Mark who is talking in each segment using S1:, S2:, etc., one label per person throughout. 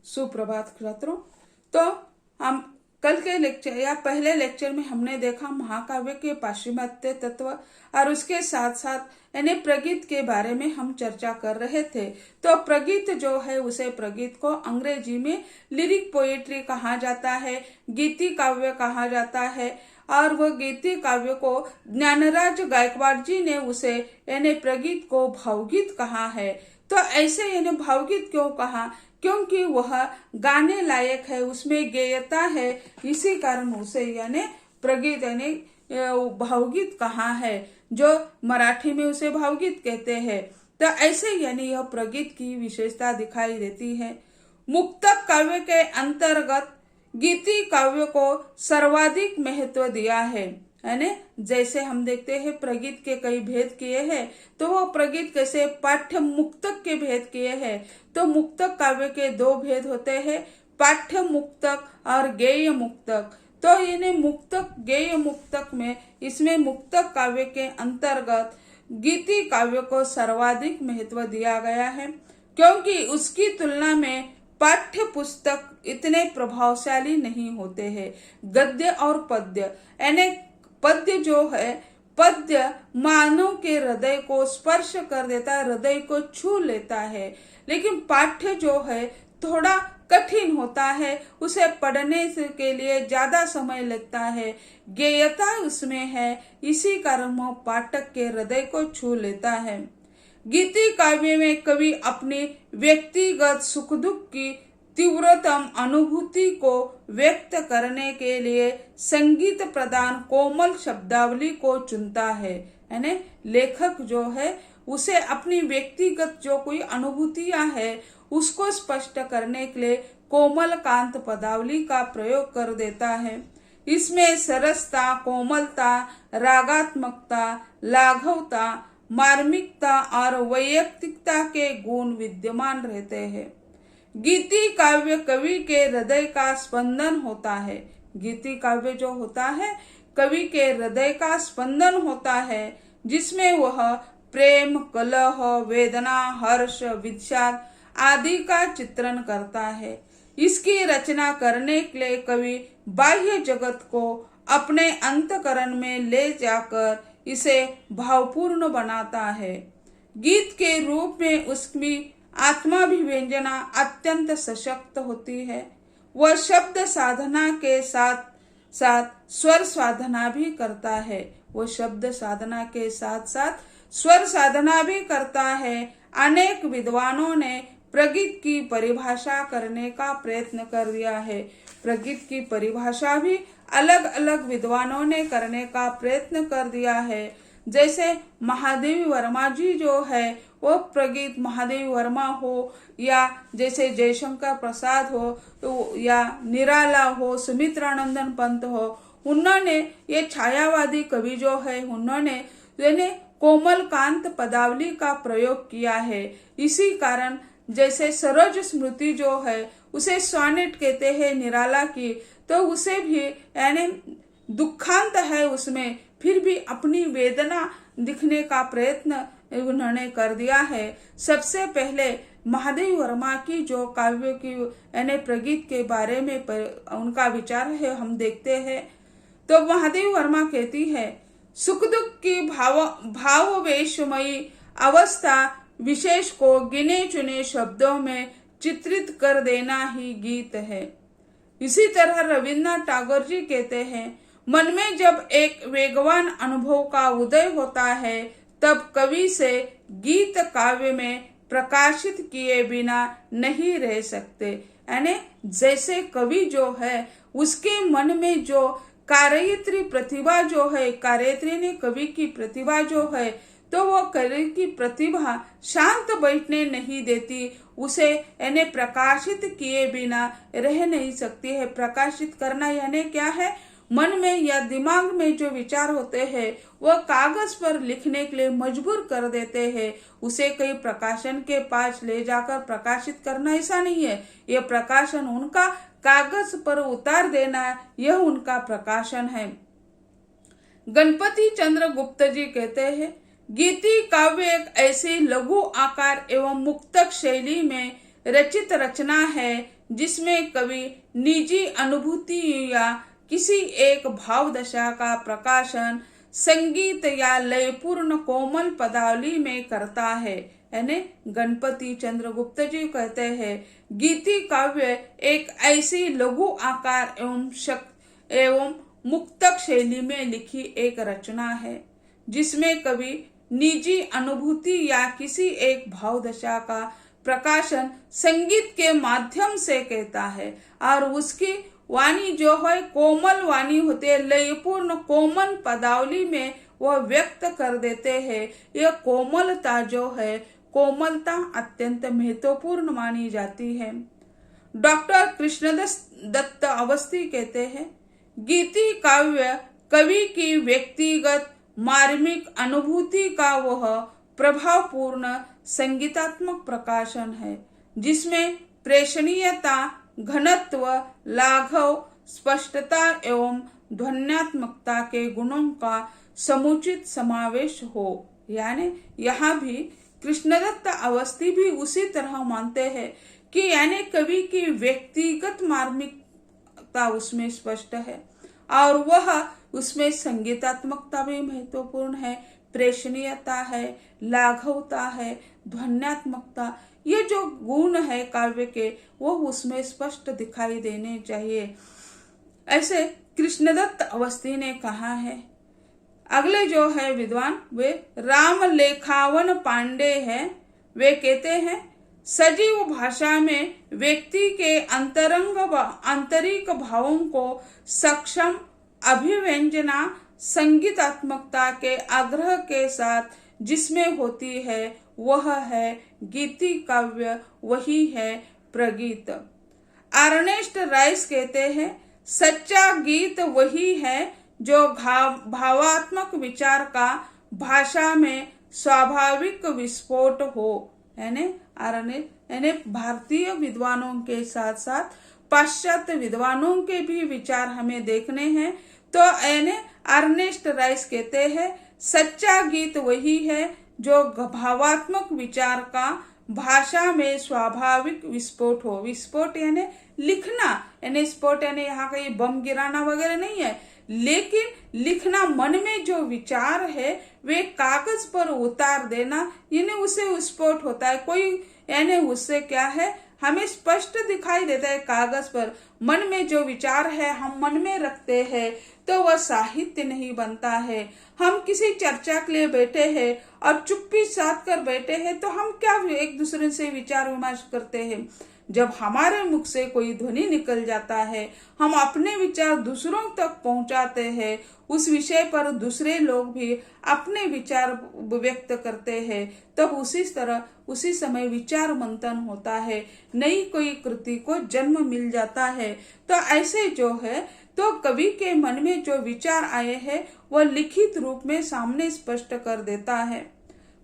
S1: सुप्रभात छात्रों। तो हम कल के लेक्चर या पहले लेक्चर में हमने देखा महाकाव्य के पाश्चिमात्य तत्व और उसके साथ साथ यानी प्रगीत के बारे में हम चर्चा कर रहे थे। तो प्रगीत जो है उसे प्रगीत को अंग्रेजी में लिरिक पोएट्री कहा जाता है, गीति काव्य कहा जाता है। और वह गीति काव्य को ज्ञानराज गायकवाड़ जी ने उसे यानी प्रगीत को भावगीत कहा है। तो ऐसे यानी भावगीत क्यों कहा? क्योंकि वह गाने लायक है, उसमें गेयता है, इसी कारण उसे यानी प्रगीत यानी भावगीत कहा है, जो मराठी में उसे भावगीत कहते हैं। तो ऐसे यानी यह प्रगीत की विशेषता दिखाई देती है। मुक्तक काव्य के अंतर्गत गीति काव्य को सर्वाधिक महत्व दिया है। यानी जैसे हम देखते हैं प्रगीत के कई भेद किए हैं, तो वो प्रगीत कैसे पाठ्य मुक्तक के भेद किए हैं। तो मुक्तक काव्य के दो भेद होते हैं, पाठ्य मुक्तक और गेय मुक्तक। तो यानी मुक्तक गेय मुक्तक में इसमें मुक्तक काव्य के अंतर्गत गीति काव्य को सर्वाधिक महत्व दिया गया है, क्योंकि उसकी तुलना में पाठ्य पुस्तक इतने प्रभावशाली नहीं होते हैं। गद्य और पद्य यानी पद्य जो है, पद्य मानव के हृदय को स्पर्श कर देता है, हृदय को छू लेता है। लेकिन पाठ्य जो है थोड़ा कठिन होता है, उसे पढ़ने के लिए ज्यादा समय लगता है, गेयता उसमें है, इसी कारण वह पाठक के हृदय को छू लेता है। गीति काव्य में कवि अपनी व्यक्तिगत सुख दुख की तीव्रतम अनुभूति को व्यक्त करने के लिए संगीत प्रदान कोमल शब्दावली को चुनता है। यानी लेखक जो है उसे अपनी व्यक्तिगत जो कोई अनुभूतियां है उसको स्पष्ट करने के लिए कोमल कांत पदावली का प्रयोग कर देता है। इसमें सरसता, कोमलता, रागात्मकता, लाघवता, मार्मिकता और वैयक्तिकता के गुण विद्यमान रहते हैं। गीति काव्य कवि के हृदय का स्पंदन होता है। गीति काव्य जो होता है कवि के हृदय का स्पंदन होता है, जिसमें वह प्रेम, कलह, वेदना, हर्ष, विषाद आदि का चित्रण करता है। इसकी रचना करने के लिए कवि बाह्य जगत को अपने अंतःकरण में ले जाकर इसे भावपूर्ण बनाता है। गीत के रूप में उसकी आत्माभिव्यंजना अत्यंत सशक्त होती है। वह शब्द साधना के साथ साथ स्वर साधना भी करता है। वह शब्द साधना के साथ साथ स्वर साधना भी करता है। अनेक विद्वानों ने प्रगीत की परिभाषा करने का प्रयत्न कर दिया है। प्रगीत की परिभाषा भी अलग अलग विद्वानों ने करने का प्रयत्न कर दिया है। जैसे महादेवी वर्मा जी जो है वो प्रगीत महादेवी वर्मा हो, या जैसे जयशंकर प्रसाद हो, तो या निराला हो, सुमित्रानंदन पंत हो, उन्होंने ये छायावादी कवि जो है उन्होंने कोमल कांत पदावली का प्रयोग किया है। इसी कारण जैसे सरोज स्मृति जो है उसे स्वानेट कहते हैं निराला की, तो उसे भी यानी दुखांत है उसमें, फिर भी अपनी वेदना दिखने का प्रयत्न उन्होंने कर दिया है। सबसे पहले महादेवी वर्मा की जो काव्य की यानी प्रगीत के बारे में उनका विचार है हम देखते हैं। तो महादेवी वर्मा कहती है, सुख दुख की भाववेशमयी अवस्था विशेष को गिने चुने शब्दों में चित्रित कर देना ही गीत है। इसी तरह रविन्द्रनाथ टैगोर जी कहते हैं, मन में जब एक वेगवान अनुभव का उदय होता है तब कवि से गीत काव्य में प्रकाशित किए बिना नहीं रह सकते। यानी जैसे कवि जो है उसके मन में जो कार्यत्री प्रतिभा जो है, कार्यत्री ने कवि की प्रतिभा जो है, तो वो कवि की प्रतिभा शांत बैठने नहीं देती, उसे यानी प्रकाशित किए बिना रह नहीं सकती है। प्रकाशित करना यानी क्या है? मन में या दिमाग में जो विचार होते हैं वह कागज पर लिखने के लिए मजबूर कर देते हैं। उसे कई प्रकाशन के पास ले जाकर प्रकाशित करना ऐसा नहीं है। यह प्रकाशन उनका कागज पर उतार देना, यह उनका प्रकाशन है। गणपति चंद्र गुप्त जी कहते हैं, गीति काव्य एक ऐसी लघु आकार एवं मुक्तक शैली में रचित रचना है जिसमें कवि निजी अनुभूति या किसी एक भाव दशा का प्रकाशन संगीत या लयपूर्ण कोमल पदावली में करता है। यानी गणपति चंद्रगुप्त जी कहते हैं, गीति काव्य एक ऐसी लघु आकार एवं मुक्तक शैली में लिखी एक रचना है जिसमें कवि निजी अनुभूति या किसी एक भाव दशा का प्रकाशन संगीत के माध्यम से कहता है और उसकी वाणी जो है कोमल वाणी होती है, लयपूर्ण कोमल पदावली में वह व्यक्त कर देते हैं। यह कोमलता जो है, कोमलता अत्यंत महत्वपूर्ण मानी जाती है। डॉक्टर कृष्णदत्त अवस्थी कहते हैं, गीति काव्य कवि की व्यक्तिगत मार्मिक अनुभूति का वह प्रभावपूर्ण संगीतात्मक प्रकाशन है जिसमें प्रेषणीयता, घनत्व, लाघव, स्पष्टता एवं ध्वन्यात्मकता के गुणों का समुचित समावेश हो। यानी यहाँ भी कृष्णदत्त अवस्थी भी उसी तरह मानते हैं कि यानी कवि की व्यक्तिगत मार्मिकता उसमें स्पष्ट है और वह उसमें संगीतात्मकता भी महत्वपूर्ण है, प्रेषणीयता है, लाघवता है, ध्वन्यात्मकता, ये जो गुण है काव्य के वो उसमें स्पष्ट दिखाई देने चाहिए, ऐसे कृष्णदत्त अवस्थी ने कहा है। अगले जो है विद्वान वे राम लेखावन पांडे हैं। वे कहते हैं, सजीव भाषा में व्यक्ति के आंतरिक भावों को सक्षम अभिव्यंजना संगीतात्मकता के आग्रह के साथ जिसमें होती है वह है गीति काव्य, वही है प्रगीत। अर्नेस्ट राइस कहते हैं, सच्चा गीत वही है जो भावात्मक विचार का भाषा में स्वाभाविक विस्फोट हो। यानी भारतीय विद्वानों के साथ साथ पाश्चात्य विद्वानों के भी विचार हमें देखने हैं। तो अर्नेस्ट राइस कहते हैं, सच्चा गीत वही है जो भावात्मक विचार का भाषा में स्वाभाविक विस्फोट हो। विस्फोट यानी लिखना, यानी स्फोट यानी यहाँ कहीं बम गिराना वगैरह नहीं है, लेकिन लिखना, मन में जो विचार है वे कागज पर उतार देना, यानी उसे विस्फोट होता है। कोई यानी उससे क्या है, हमें स्पष्ट दिखाई देता है कागज पर। मन में जो विचार है हम मन में रखते हैं तो वह साहित्य नहीं बनता है। हम किसी चर्चा के लिए बैठे हैं और चुप्पी साध कर बैठे हैं तो हम क्या एक दूसरे से विचार विमर्श करते हैं। जब हमारे मुख से कोई ध्वनि निकल जाता है, हम अपने विचार दूसरों तक पहुंचाते हैं, उस विषय पर दूसरे लोग भी अपने विचार व्यक्त करते हैं, तब उसी समय विचार मंथन होता है, नई कोई कृति को जन्म मिल जाता है। तो ऐसे जो है तो कवि के मन में जो विचार आए हैं वह लिखित रूप में सामने स्पष्ट कर देता है।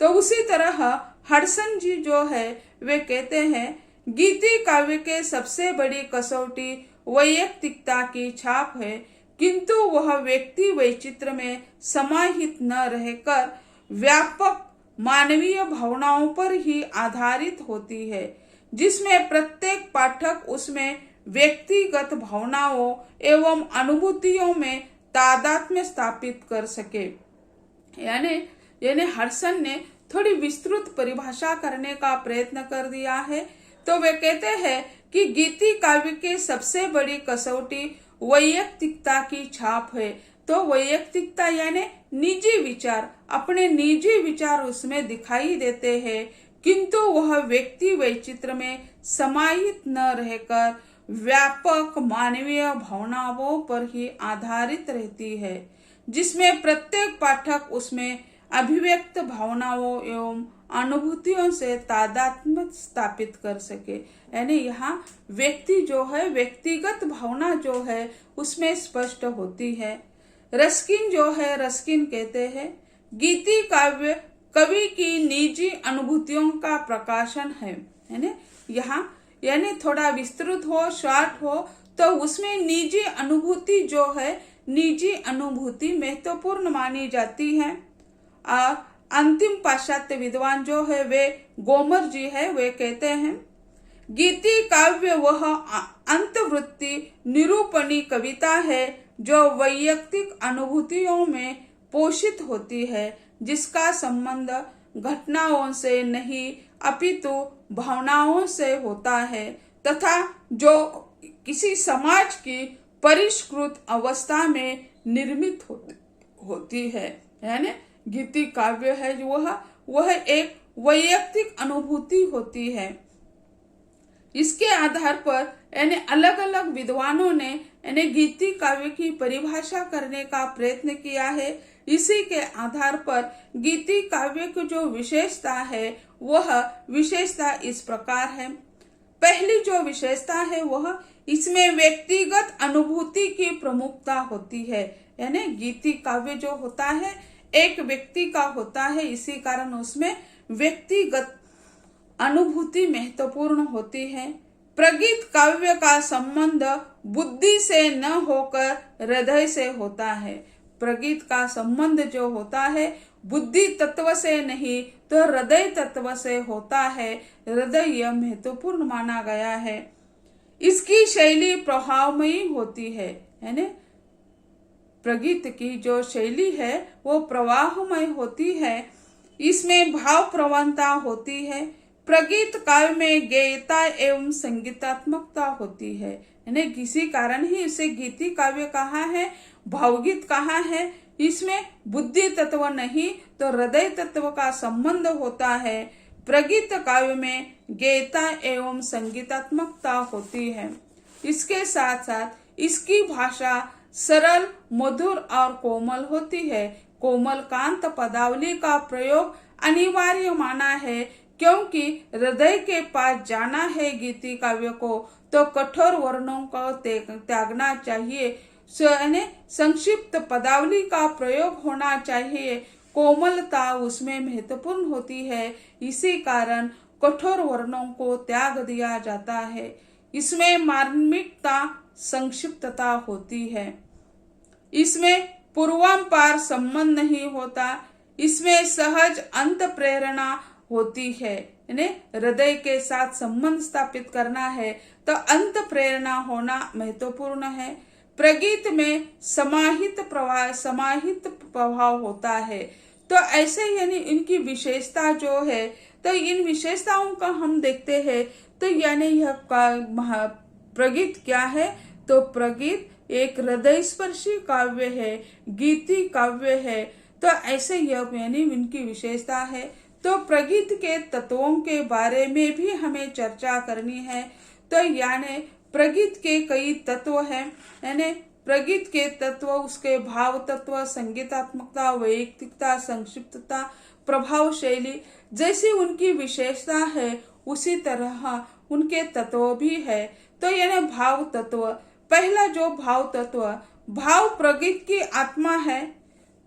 S1: तो उसी तरह हडसन जी जो है वे कहते हैं, गीति काव्य के सबसे बड़ी कसौटी वैयक्तिकता की छाप है, किंतु वह व्यक्ति वैचित्र में समाहित न रहकर व्यापक मानवीय भावनाओं पर ही आधारित होती है, जिसमें प्रत्येक पाठक उसमें व्यक्तिगत भावनाओं एवं अनुभूतियों में तादात्म्य स्थापित कर सके। यानी हडसन ने थोड़ी विस्तृत परिभाषा करने का प्रयत्न कर दिया है। तो वे कहते हैं कि गीति काव्य की सबसे बड़ी कसौटी वैयक्तिकता की छाप है। तो वैयक्तिकता यानी निजी विचार, अपने निजी विचार उसमें दिखाई देते हैं, किंतु वह व्यक्ति वैचित्र में समाहित न रहकर व्यापक मानवीय भावनाओं पर ही आधारित रहती है, जिसमें प्रत्येक पाठक उसमें अभिव्यक्त भावनाओं एवं अनुभूतियों से तादात्म्य स्थापित कर सके। यानी यहाँ व्यक्ति जो है, व्यक्तिगत भावना जो है उसमें स्पष्ट होती है। रस्किन कहते हैं, गीति काव्य कवि की निजी अनुभूतियों का प्रकाशन है। यहाँ यानी थोड़ा विस्तृत हो, शॉर्ट हो, तो उसमें निजी अनुभूति जो है, निजी अनुभूति महत्वपूर्ण मानी जाती है। और अंतिम पाश्चात्य विद्वान जो है वे गोमर जी है, वे कहते हैं, गीति काव्य वह अंतवृत्ति निरूपणी कविता है जो वैयक्तिक अनुभूतियों में पोषित होती है, जिसका संबंध घटनाओं से नहीं अपितु भावनाओं से होता है तथा जो किसी समाज की परिष्कृत अवस्था में निर्मित होती है। यानी गीति काव्य है जो वह एक वैयक्तिक अनुभूति होती है। इसके आधार पर यानी अलग अलग विद्वानों ने यानी गीति काव्य की परिभाषा करने का प्रयत्न किया है। इसी के आधार पर गीति काव्य की जो विशेषता है वह विशेषता इस प्रकार है। पहली जो विशेषता है वह इसमें व्यक्तिगत अनुभूति की प्रमुखता होती है। यानी गीति काव्य जो होता है एक व्यक्ति का होता है, इसी कारण उसमें व्यक्तिगत अनुभूति महत्वपूर्ण होती है। प्रगीत काव्य का संबंध बुद्धि से न होकर हृदय से होता है। प्रगीत का संबंध जो होता है बुद्धि तत्व से नहीं तो हृदय तत्व से होता है। हृदय यह महत्वपूर्ण माना गया है। इसकी शैली प्रभावमयी होती है। यानी प्रगीत की जो शैली है वो प्रवाहमय होती है। इसमें भाव प्रवणता होती है। प्रगीत काव्य में गेयता एवं संगीतात्मकता होती है। यानी किसी कारण ही इसे गीति काव्य कहा है, भावगीत कहा है। इसमें बुद्धि तत्व नहीं तो हृदय तत्व का संबंध होता है। प्रगीत काव्य में गेयता एवं संगीतात्मकता होती है। इसके साथ साथ इसकी भाषा सरल, मधुर और कोमल होती है। कोमल कांत पदावली का प्रयोग अनिवार्य माना है, क्योंकि हृदय के पास जाना है गीति काव्य को तो कठोर वर्णों को त्यागना चाहिए। संक्षिप्त पदावली का प्रयोग होना चाहिए। कोमलता उसमें महत्वपूर्ण होती है, इसी कारण कठोर वर्णों को त्याग दिया जाता है। इसमें मार्मिकता, संक्षिप्तता होती है। इसमें पूर्वांपार संबंध नहीं होता। इसमें सहज अंत प्रेरणा होती है। यानी हृदय के साथ संबंध स्थापित करना है तो अंत प्रेरणा होना महत्वपूर्ण है। प्रगीत में समाहित प्रभाव होता है। तो ऐसे यानी इनकी विशेषता जो है तो इन विशेषताओं का हम देखते हैं। तो यानी यह प्रगीत क्या है तो प्रगीत एक हृदय स्पर्शी काव्य है, गीति काव्य है। तो ऐसे यह यानी इनकी विशेषता है। तो प्रगीत के तत्वों के बारे में भी हमें चर्चा करनी है। तो यानी प्रगीत के कई तत्व हैं। यानी प्रगीत के तत्व उसके भाव तत्व, संगीतात्मकता, वैयक्तिकता, संक्षिप्तता, प्रभाव शैली जैसी उनकी विशेषता है उसी तरह उनके तत्व भी है। तो यानी भाव तत्व, पहला जो भाव तत्व, भाव प्रगीत की आत्मा है।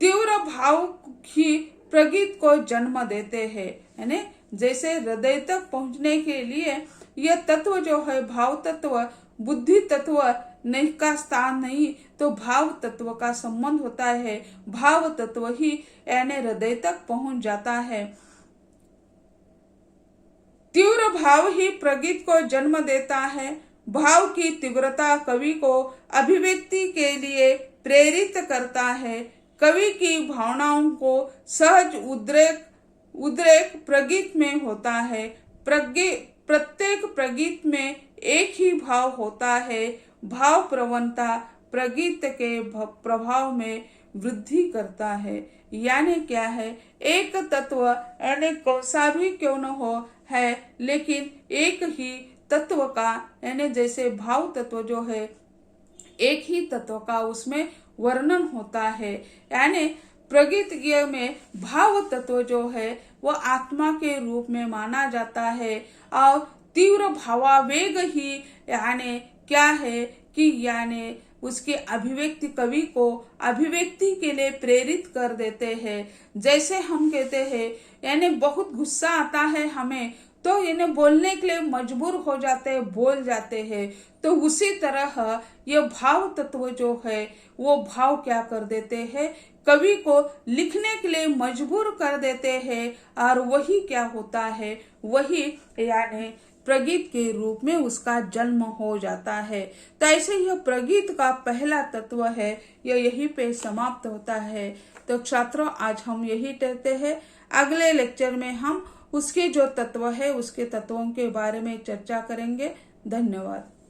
S1: तीव्र भाव ही प्रगीत को जन्म देते हैं। यानी जैसे हृदय तक पहुंचने के लिए यह तत्व जो है भाव तत्व, बुद्धि तत्व नहीं का स्थान नहीं तो भाव तत्व का संबंध होता है। भाव तत्व ही यानी हृदय तक पहुंच जाता है। तीव्र भाव ही प्रगीत को जन्म देता है। भाव की तीव्रता कवि को अभिव्यक्ति के लिए प्रेरित करता है। कवि की भावनाओं को सहज उद्रेक प्रगीत में होता है। प्रत्येक प्रगीत में एक ही भाव होता है। भाव प्रवणता प्रगीत के प्रभाव में वृद्धि करता है। यानी क्या है, एक तत्व यानी कौन सा भी क्यों न हो है, लेकिन एक ही तत्व का यानी जैसे भाव तत्व जो है एक ही तत्व का उसमें वर्णन होता है। यानी प्रगीत में भाव तत्व जो है वो आत्मा के रूप में माना जाता है और तीव्र भावावेग ही यानी क्या है कि यानी उसके अभिव्यक्ति कवि को अभिव्यक्ति के लिए प्रेरित कर देते हैं। जैसे हम कहते हैं यानी बहुत गुस्सा आता है हमें तो इन्हें बोलने के लिए मजबूर हो जाते हैं, बोल जाते हैं। तो उसी तरह ये भाव तत्व जो है वो भाव क्या कर देते हैं, कवि को लिखने के लिए मजबूर कर देते हैं। और वही क्या होता है, वही यानी प्रगीत के रूप में उसका जन्म हो जाता है। तो ऐसे यह प्रगीत का पहला तत्व है, यह यहीं पे समाप्त होता है। तो छात्रों, आज हम यही कहते हैं, अगले लेक्चर में हम उसके जो तत्व है उसके तत्वों के बारे में चर्चा करेंगे। धन्यवाद।